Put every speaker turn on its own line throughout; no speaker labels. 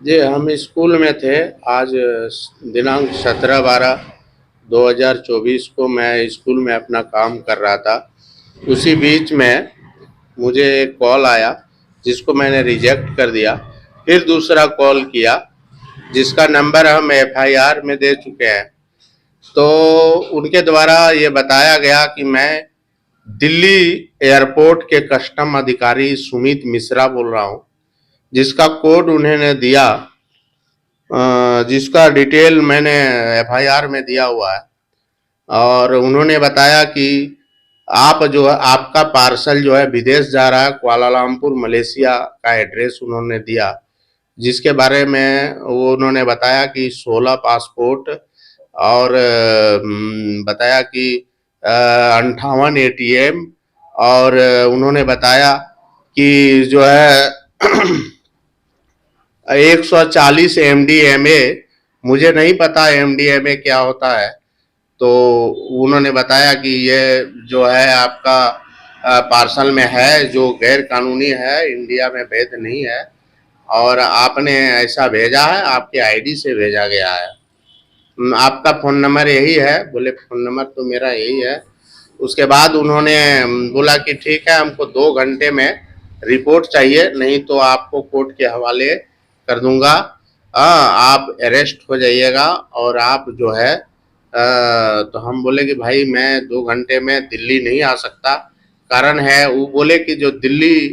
जी, हम स्कूल में थे। आज दिनांक 17/12/2024 को मैं स्कूल में अपना काम कर रहा था। उसी बीच में मुझे एक कॉल आया, जिसको मैंने रिजेक्ट कर दिया। फिर दूसरा कॉल किया, जिसका नंबर हम एफआईआर में दे चुके हैं। तो उनके द्वारा ये बताया गया कि मैं दिल्ली एयरपोर्ट के कस्टम अधिकारी सुमित मिश्रा बोल रहा हूँ, जिसका कोड उन्होंने दिया, जिसका डिटेल मैंने एफआईआर में दिया हुआ है। और उन्होंने बताया कि आप जो है, आपका पार्सल जो है विदेश जा रहा है, कुआलालंपुर मलेशिया का एड्रेस उन्होंने दिया, जिसके बारे में वो उन्होंने बताया कि 16 पासपोर्ट और बताया कि 58 एटीएम, और उन्होंने बताया कि जो है 140 एमडीएमए। मुझे नहीं पता एमडीएमए क्या होता है। तो उन्होंने बताया कि ये जो है आपका पार्सल में है, जो गैर कानूनी है, इंडिया में वैध नहीं है, और आपने ऐसा भेजा है, आपके आईडी से भेजा गया है। आपका फ़ोन नंबर यही है? बोले फ़ोन नंबर तो मेरा यही है। उसके बाद उन्होंने बोला कि ठीक है, हमको 2 घंटे में रिपोर्ट चाहिए, नहीं तो आपको कोर्ट के हवाले कर दूंगा। आप अरेस्ट हो जाइएगा, और आप जो है तो हम बोले कि भाई मैं 2 घंटे में दिल्ली नहीं आ सकता। कारण है, वो बोले कि जो दिल्ली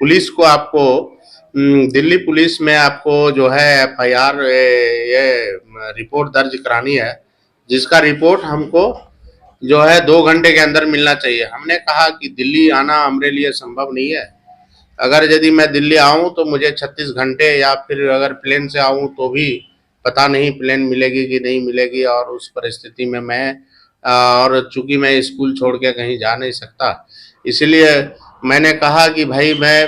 पुलिस को आपको दिल्ली पुलिस में आपको जो है एफआईआर ये रिपोर्ट दर्ज करानी है, जिसका रिपोर्ट हमको जो है 2 घंटे के अंदर मिलना चाहिए। हमने कहा कि दिल्ली आना हमारे लिए संभव नहीं है। अगर यदि मैं दिल्ली आऊं तो मुझे 36 घंटे, या फिर अगर प्लेन से आऊं तो भी पता नहीं प्लेन मिलेगी कि नहीं मिलेगी। और उस परिस्थिति में मैं और चूंकि मैं स्कूल छोड़ के कहीं जा नहीं सकता, इसलिए मैंने कहा कि भाई मैं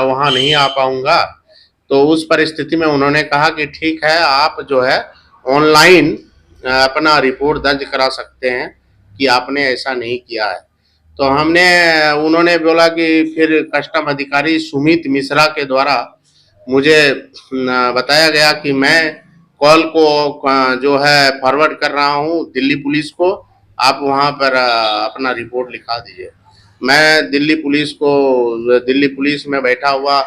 वहाँ नहीं आ पाऊंगा। तो उस परिस्थिति में उन्होंने कहा कि ठीक है, आप जो है ऑनलाइन अपना रिपोर्ट दर्ज करा सकते हैं कि आपने ऐसा नहीं किया है। तो हमने उन्होंने बोला कि फिर कस्टम अधिकारी सुमित मिश्रा के द्वारा मुझे बताया गया कि मैं कॉल को जो है फॉरवर्ड कर रहा हूँ दिल्ली पुलिस को, आप वहाँ पर अपना रिपोर्ट लिखा दीजिए। मैं दिल्ली पुलिस में बैठा हुआ,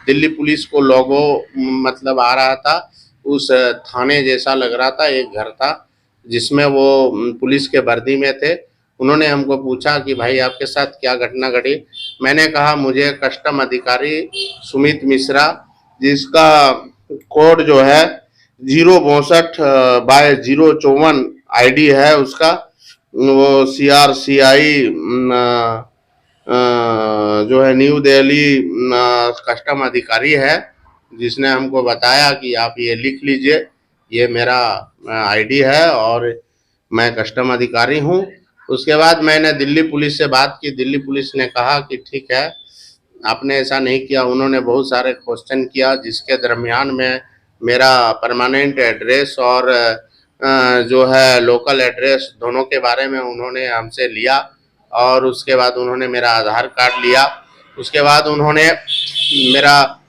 दिल्ली पुलिस को लोगो मतलब आ रहा था। उस थाने जैसा लग रहा था, एक घर था जिसमें वो पुलिस के वर्दी में थे। उन्होंने हमको पूछा कि भाई आपके साथ क्या घटना घटी। मैंने कहा मुझे कस्टम अधिकारी सुमित मिश्रा, जिसका कोड जो है 062/054 आईडी है उसका, वो CRCI जो है न्यू दिल्ली कस्टम अधिकारी है, जिसने हमको बताया कि आप ये लिख लीजिए, ये मेरा आईडी है और मैं कस्टम अधिकारी हूँ। उसके बाद मैंने दिल्ली पुलिस से बात की। दिल्ली पुलिस ने कहा कि ठीक है, आपने ऐसा नहीं किया। उन्होंने बहुत सारे क्वेश्चन किया, जिसके दरमियान में मेरा परमानेंट एड्रेस और जो है लोकल एड्रेस, दोनों के बारे में उन्होंने हमसे लिया। और उसके बाद उन्होंने मेरा आधार कार्ड लिया। उसके बाद उन्होंने मेरा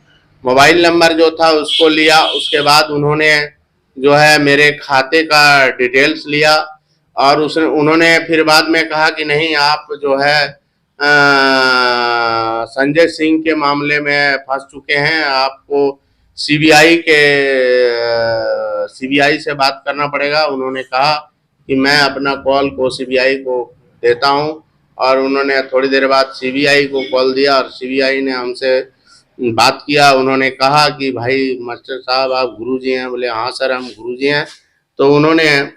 मोबाइल नंबर जो था उसको लिया। उसके बाद उन्होंने जो है मेरे खाते का डिटेल्स लिया। और उन्होंने फिर बाद में कहा कि नहीं, आप जो है संजय सिंह के मामले में फंस चुके हैं, आपको सीबीआई से बात करना पड़ेगा। उन्होंने कहा कि मैं अपना कॉल को सीबीआई को देता हूं। और उन्होंने थोड़ी देर बाद सीबीआई को कॉल दिया, और सीबीआई ने हमसे बात किया। उन्होंने कहा कि भाई मास्टर साहब आप गुरुजी हैं? बोले हाँ सर, हम गुरुजी हैं। तो उन्होंने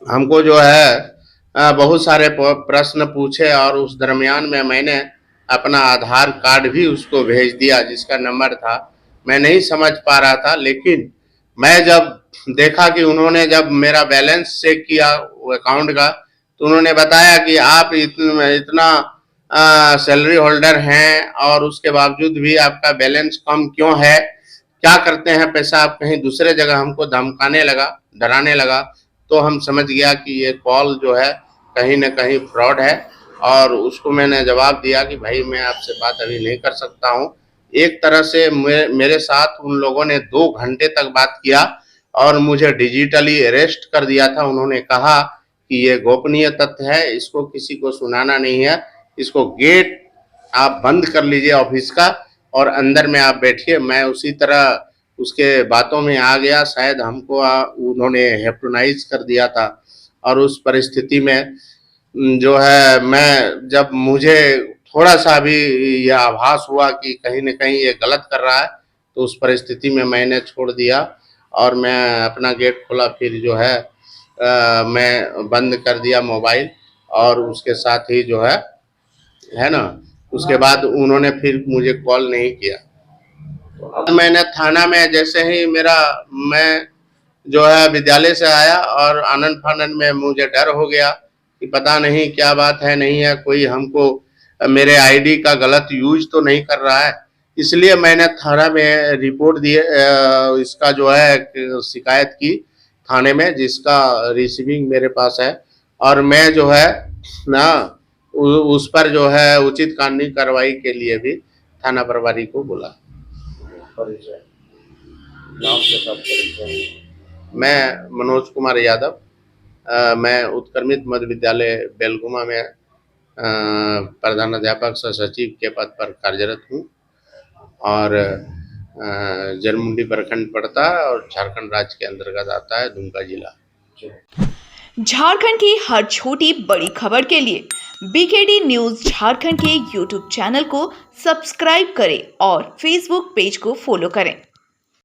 हमको जो है बहुत सारे प्रश्न पूछे, और उस दरमियान में मैंने अपना आधार कार्ड भी उसको भेज दिया, जिसका नंबर था। मैं नहीं समझ पा रहा था, लेकिन मैं जब देखा कि उन्होंने जब मेरा बैलेंस चेक किया अकाउंट का, तो उन्होंने बताया कि आप इतना सैलरी होल्डर हैं, और उसके बावजूद भी आपका बैलेंस कम क्यों है, क्या करते हैं पैसा आप? कहीं दूसरे जगह हमको धमकाने लगा, डराने लगा। तो हम समझ गया कि ये कॉल जो है कहीं ना कहीं फ्रॉड है। और उसको मैंने जवाब दिया कि भाई मैं आपसे बात अभी नहीं कर सकता हूँ, एक तरह से मेरे साथ उन लोगों ने 2 घंटे तक बात किया और मुझे डिजिटली अरेस्ट कर दिया था। उन्होंने कहा कि ये गोपनीय तथ्य है, इसको किसी को सुनाना नहीं है, इसको गेट आप बंद कर लीजिए ऑफिस का और अंदर में आप बैठिए। मैं उसी तरह उसके बातों में आ गया। शायद हमको उन्होंने हिप्नोटाइज कर दिया था और उस परिस्थिति में जो है मैं जब मुझे थोड़ा सा भी यह आभास हुआ कि कहीं न कहीं ये गलत कर रहा है, तो उस परिस्थिति में मैंने छोड़ दिया और मैं अपना गेट खोला। फिर जो है मैं बंद कर दिया मोबाइल और उसके साथ ही जो है ना, उसके बाद उन्होंने फिर मुझे कॉल नहीं किया। मैंने थाना में जैसे ही मैं जो है विद्यालय से आया और आनन-फानन में मुझे डर हो गया कि पता नहीं क्या बात है, नहीं है, कोई हमको मेरे आईडी का गलत यूज़ तो नहीं कर रहा है। इसलिए मैंने थाना में रिपोर्ट इसका जो है शिकायत की थाने में, जिसका रिसीविंग मेरे पास है और मैं जो है ना उस पर जो है उचित कानूनी कार्रवाई के लिए भी थाना प्रभारी को बोला।
परिचय, नाम के साथ परिचय।
मैं मनोज कुमार यादव, मैं उत्क्रमित मध्य विद्यालय बेलगुमा में प्रधानाध्यापक सह सचिव के पद पर कार्यरत हूँ और जरमुंडी प्रखंड पड़ता है और झारखंड राज्य के अंतर्गत आता है, दुमका जिला।
झारखंड की हर छोटी बड़ी खबर के लिए बीकेडी न्यूज झारखंड के यूट्यूब चैनल को सब्सक्राइब करें और फेसबुक पेज को फॉलो करें।